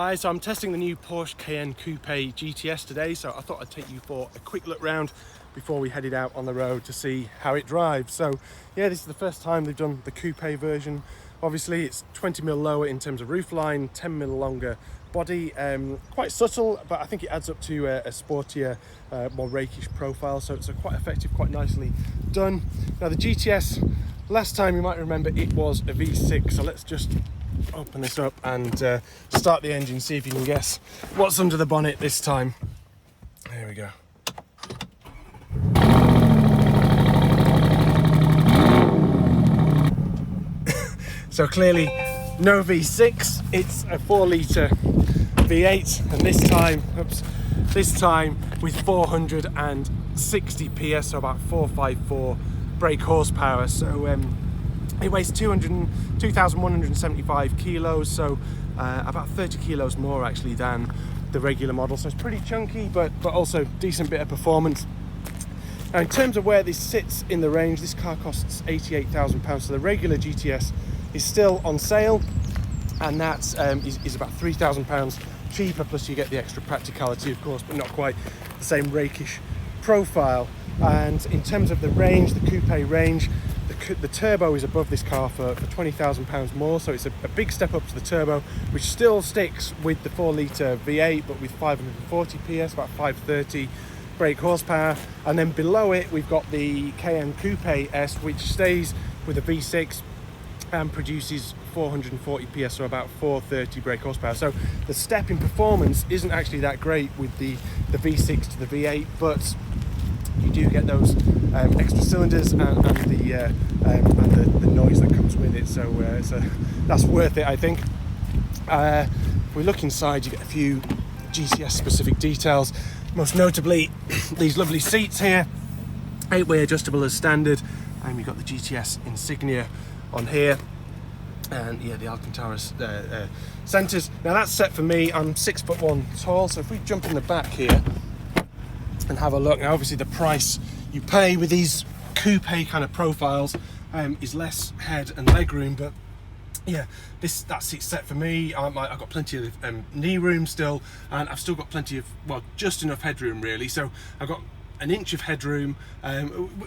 Hi, so I'm testing the new Porsche Cayenne Coupe GTS today, so I thought I'd take you for a quick look round before we headed out on the road to see how it drives. So yeah, this is the first time they've done the coupe version. Obviously it's 20mm lower in terms of roofline, 10mm longer body, quite subtle, but I think it adds up to a sportier, more rakish profile, so it's quite effective, quite nicely done. Now the GTS, last time you might remember it was a V6, so let's just open this up and start the engine, see if you can guess what's under the bonnet this time. There we go. So clearly no V6, it's a 4-litre V8, and this time with 460 PS, so about 454 brake horsepower. So it weighs 2,175 kilos, so about 30 kilos more actually than the regular model. So it's pretty chunky, but also decent bit of performance. Now in terms of where this sits in the range, this car costs £88,000. So the regular GTS is still on sale, and that is about £3,000 cheaper, plus you get the extra practicality of course, but not quite the same rakish profile. And in terms of the range, the coupe range, the turbo is above this car for £20,000 more, so it's a big step up to the turbo, which still sticks with the 4-litre V8 but with 540 PS, about 530 brake horsepower. And then below it we've got the Cayenne Coupe S, which stays with a V6 and produces 440 PS, so about 430 brake horsepower. So the step in performance isn't actually that great with the V6 to the V8, but you do get those extra cylinders and the noise that comes with it, so that's worth it, I think. If we look inside, you get a few GTS specific details, most notably these lovely seats here, 8-way adjustable as standard, and we've got the GTS insignia on here, and yeah, the Alcantara centres. Now that's set for me, I'm 6'1" tall, so if we jump in the back here and have a look. Now obviously the price you pay with these coupe kind of profiles is less head and leg room, but yeah, that seat's set for me. I've got plenty of knee room still, and I've still got plenty of, well, just enough headroom really. So I've got an inch of headroom,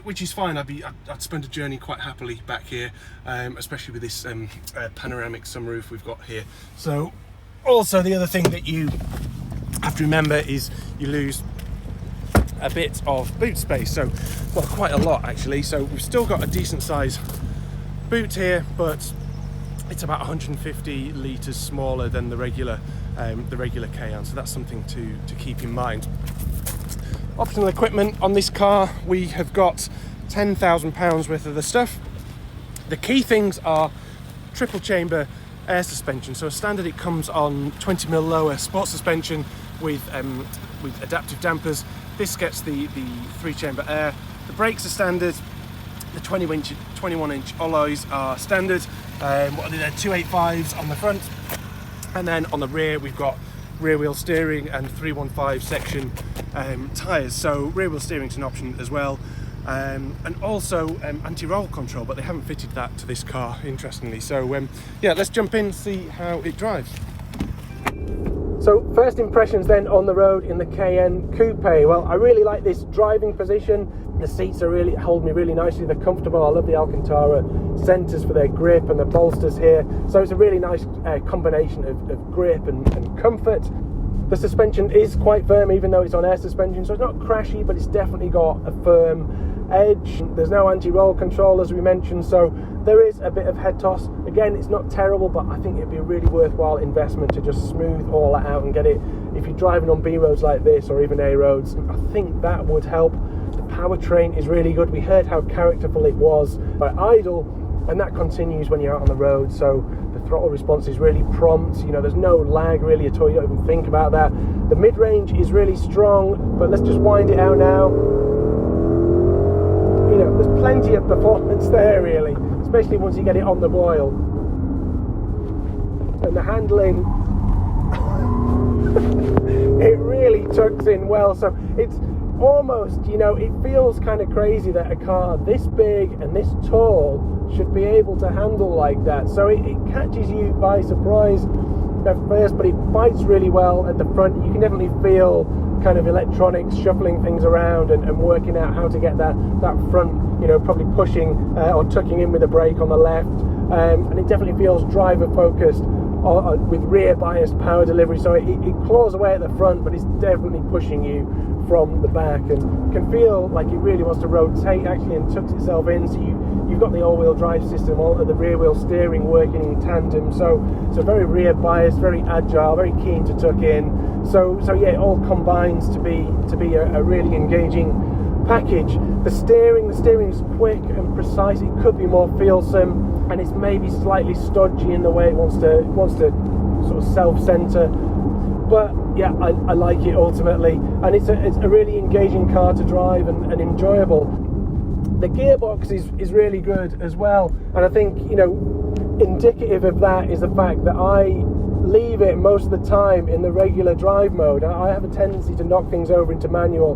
which is fine. I'd spend a journey quite happily back here, especially with this panoramic sunroof we've got here. So also the other thing that you have to remember is you lose a bit of boot space, so well, quite a lot actually. So we've still got a decent size boot here, but it's about 150 litres smaller than the regular Cayenne, so that's something to keep in mind. Optional equipment on this car, we have got £10,000 worth of the stuff. The key things are triple chamber air suspension. So as standard it comes on 20mm lower sport suspension with adaptive dampers. This gets the 3-chamber air. The brakes are standard. The 21-inch alloys are standard. What are they? They're 285s on the front, and then on the rear we've got rear wheel steering and 315 section tyres. So rear wheel steering is an option as well, and also anti-roll control, but they haven't fitted that to this car, interestingly. So yeah, let's jump in and see how it drives. So first impressions then on the road in the Cayenne Coupe. Well, I really like this driving position. The seats hold me really nicely, they're comfortable. I love the Alcantara centres for their grip and the bolsters here. So it's a really nice combination of grip and comfort. The suspension is quite firm, even though it's on air suspension, so it's not crashy, but it's definitely got a firm edge. There's no anti-roll control, as we mentioned, so there is a bit of head toss. Again, it's not terrible, but I think it'd be a really worthwhile investment to just smooth all that out and get it. If you're driving on B roads like this, or even A roads, I think that would help. The powertrain is really good. We heard how characterful it was by idle, and that continues when you're out on the road. So the throttle response is really prompt. You know, there's no lag really at all. You don't even think about that. The mid-range is really strong, but let's just wind it out now. You know, there's plenty of performance there really, especially once you get it on the boil. And the handling, it really tucks in well. So it's almost, you know, it feels kind of crazy that a car this big and this tall should be able to handle like that. So it catches you by surprise. at first, but it bites really well at the front. You can definitely feel kind of electronics shuffling things around and working out how to get that front, you know, probably pushing or tucking in with a brake on the left, and it definitely feels driver focused with rear biased power delivery, so it claws away at the front, but it's definitely pushing you from the back, and can feel like it really wants to rotate actually and tucks itself in. So you've got the all-wheel drive system, all of the rear wheel steering working in tandem, so very rear biased, very agile, very keen to tuck in. So yeah, it all combines to be a really engaging package. The steering's quick and precise. It could be more feelsome, and it's maybe slightly stodgy in the way it wants to sort of self-center. But yeah, I like it ultimately, and it's a really engaging car to drive and enjoyable. The gearbox is really good as well, and I think, you know, indicative of that is the fact that I leave it most of the time in the regular drive mode. I have a tendency to knock things over into manual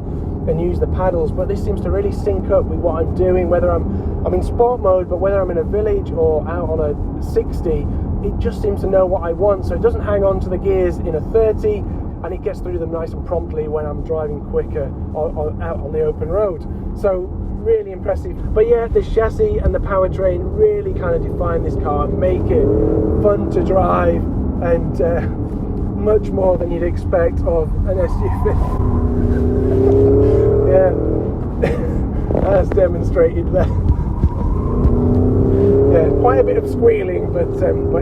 and use the paddles, but this seems to really sync up with what I'm doing, whether I'm in sport mode, but whether I'm in a village or out on a 60, it just seems to know what I want, so it doesn't hang on to the gears in a 30, and it gets through them nice and promptly when I'm driving quicker or out on the open road. So really impressive. But yeah, the chassis and the powertrain really kind of define this car and make it fun to drive, and much more than you'd expect of an SUV. Yeah, as demonstrated there. Yeah, quite a bit of squealing, but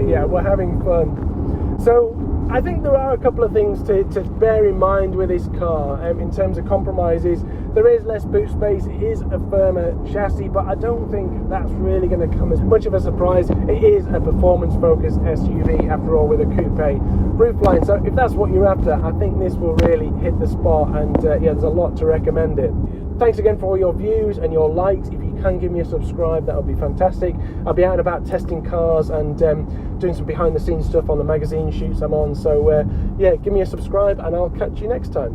yeah, we're having fun. So I think there are a couple of things to bear in mind with this car in terms of compromises. There is less boot space, it is a firmer chassis, but I don't think that's really going to come as much of a surprise. It is a performance-focused SUV, after all, with a coupe roofline. So if that's what you're after, I think this will really hit the spot, and yeah, there's a lot to recommend it. Thanks again for all your views and your likes. If you can give me a subscribe, that would be fantastic. I'll be out and about testing cars and doing some behind the scenes stuff on the magazine shoots I'm on. So yeah, give me a subscribe and I'll catch you next time.